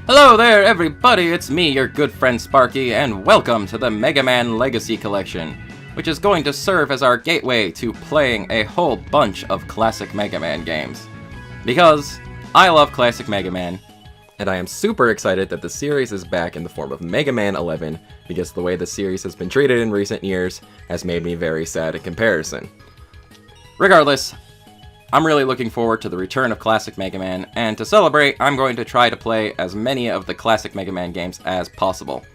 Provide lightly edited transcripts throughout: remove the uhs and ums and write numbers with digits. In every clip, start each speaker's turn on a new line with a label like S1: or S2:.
S1: Hello there, everybody! It's me, your good friend Sparky, and welcome to the Mega Man Legacy Collection, which is going to serve as our gateway to playing a whole bunch of classic Mega Man games. Because I love classic Mega Man, and I am super excited that the series is back in the form of Mega Man 11, because the way the series has been treated in recent years has made me very sad in comparison. Regardless, I'm really looking forward to the return of classic Mega Man, and to celebrate, I'm going to try to play as many of the classic Mega Man games as possible.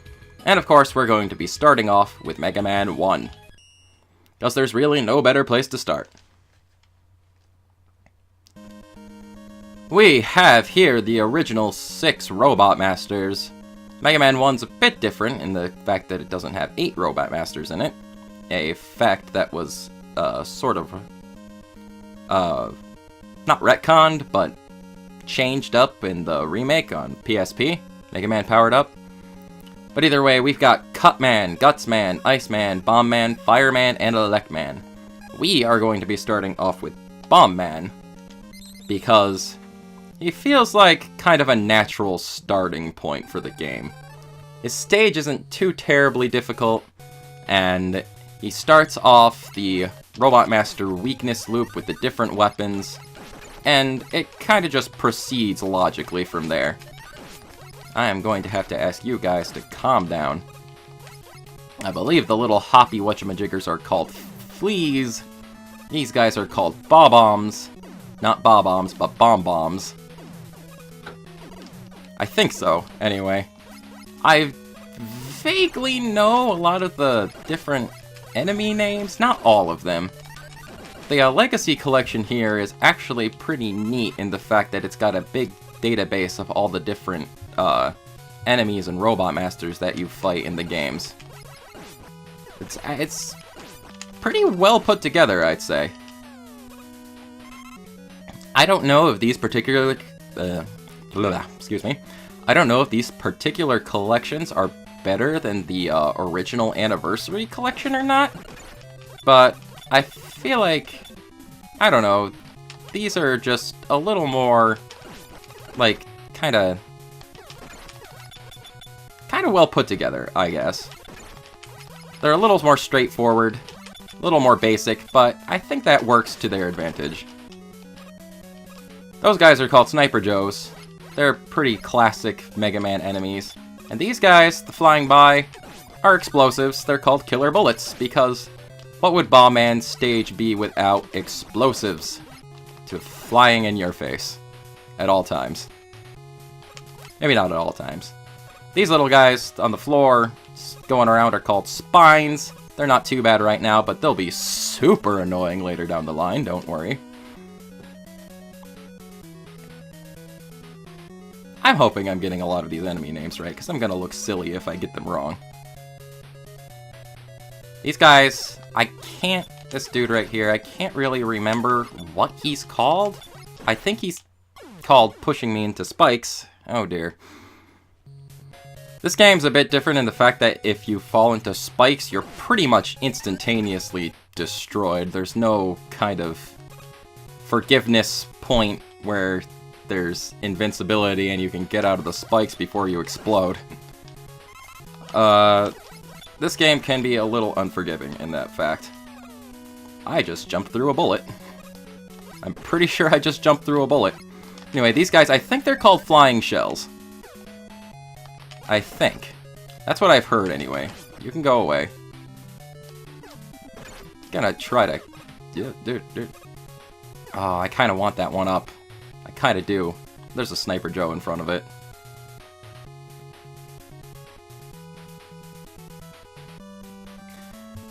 S1: And of course, we're going to be starting off with Mega Man 1. Because there's really no better place to start. We have here the original 6 Robot Masters. Mega Man 1's a bit different in the fact that it doesn't have 8 Robot Masters in it. A fact that was sort of not retconned, but changed up in the remake on PSP, Mega Man Powered Up. But either way, we've got Cutman, Gutsman, Iceman, Bombman, Fireman, and Electman. We are going to be starting off with Bombman, because he feels like kind of a natural starting point for the game. His stage isn't too terribly difficult, and he starts off the Robot Master weakness loop with the different weapons, and it kind of just proceeds logically from there. I am going to have to ask you guys to calm down. I believe the little hoppy whatchamajiggers are called fleas. These guys are called bob-bombs. Not bob-bombs, but bomb-bombs. I think so, anyway. I vaguely know a lot of the different enemy names, not all of them. The Legacy Collection here is actually pretty neat in the fact that it's got a big database of all the different enemies and Robot Masters that you fight in the games. It's pretty well put together, I'd say. I don't know if these particular excuse me. I don't know if these particular collections are better than the original Anniversary Collection or not, but I feel like, I don't know, these are just a little more, like, kinda well put together, I guess. They're a little more straightforward, a little more basic, but I think that works to their advantage. Those guys are called Sniper Joes. They're pretty classic Mega Man enemies. And these guys, the flying by, are explosives. They're called Killer Bullets, because what would Bombman's stage be without explosives to flying in your face at all times? Maybe not at all times. These little guys on the floor going around are called Spines. They're not too bad right now, but they'll be super annoying later down the line, don't worry. I'm hoping I'm getting a lot of these enemy names right, because I'm going to look silly if I get them wrong. These guys, this dude right here, I can't really remember what he's called. I think he's called Pushing Me Into Spikes. Oh dear. This game's a bit different in the fact that if you fall into spikes, you're pretty much instantaneously destroyed. There's no kind of forgiveness point where there's invincibility and you can get out of the spikes before you explode. This game can be a little unforgiving in that fact. I just jumped through a bullet. I'm pretty sure I just jumped through a bullet. Anyway, these guys, I think they're called flying shells. I think. That's what I've heard anyway. You can go away. Gonna try to... Dude. Oh, I kind of want that one up. I kind of do. There's a Sniper Joe in front of it.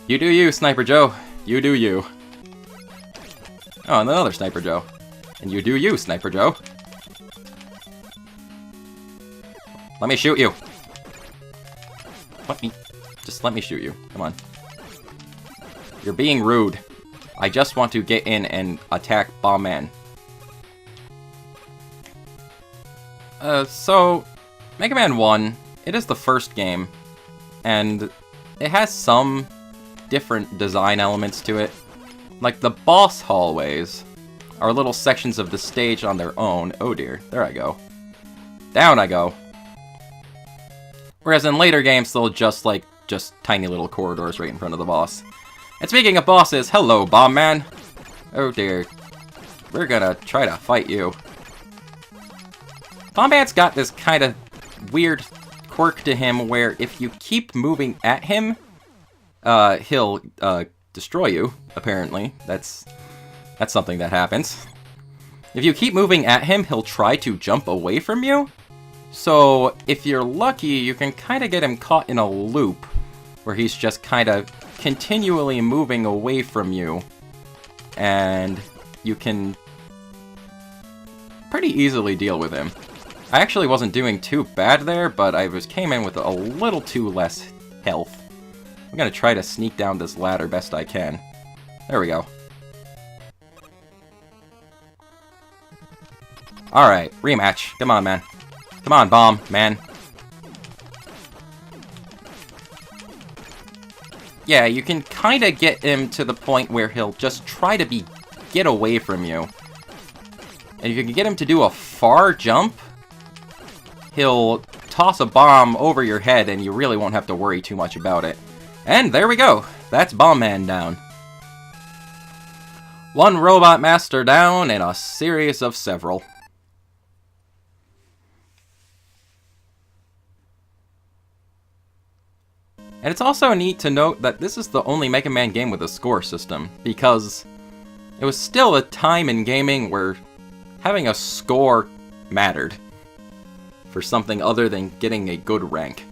S1: You do you, Sniper Joe. You do you. Oh, and another Sniper Joe. And you do you, Sniper Joe. Let me shoot you. Just let me shoot you. Come on. You're being rude. I just want to get in and attack Bombman. So, Mega Man 1, it is the first game, and it has some different design elements to it. Like, the boss hallways are little sections of the stage on their own. Oh dear, there I go. Down I go. Whereas in later games, they'll just tiny little corridors right in front of the boss. And speaking of bosses, hello, Bomb Man. Oh dear. We're gonna try to fight you. Bomb Man's got this kind of weird quirk to him where if you keep moving at him, he'll destroy you, apparently. That's something that happens. If you keep moving at him, he'll try to jump away from you. So if you're lucky, you can kind of get him caught in a loop where he's just kind of continually moving away from you. And you can pretty easily deal with him. I actually wasn't doing too bad there, but I came in with a little too less health. I'm gonna try to sneak down this ladder best I can. There we go. Alright, rematch. Come on, man. Come on, Bomb, man. Yeah, you can kind of get him to the point where he'll just try to get away from you. And if you can get him to do a far jump, he'll toss a bomb over your head and you really won't have to worry too much about it. And there we go. That's Bomb Man down. One Robot Master down in a series of several. And it's also neat to note that this is the only Mega Man game with a score system, because it was still a time in gaming where having a score mattered for something other than getting a good rank.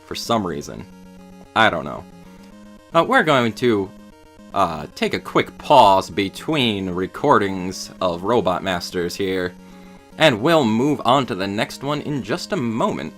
S1: For some reason. I don't know. We're going to take a quick pause between recordings of Robot Masters here, and we'll move on to the next one in just a moment.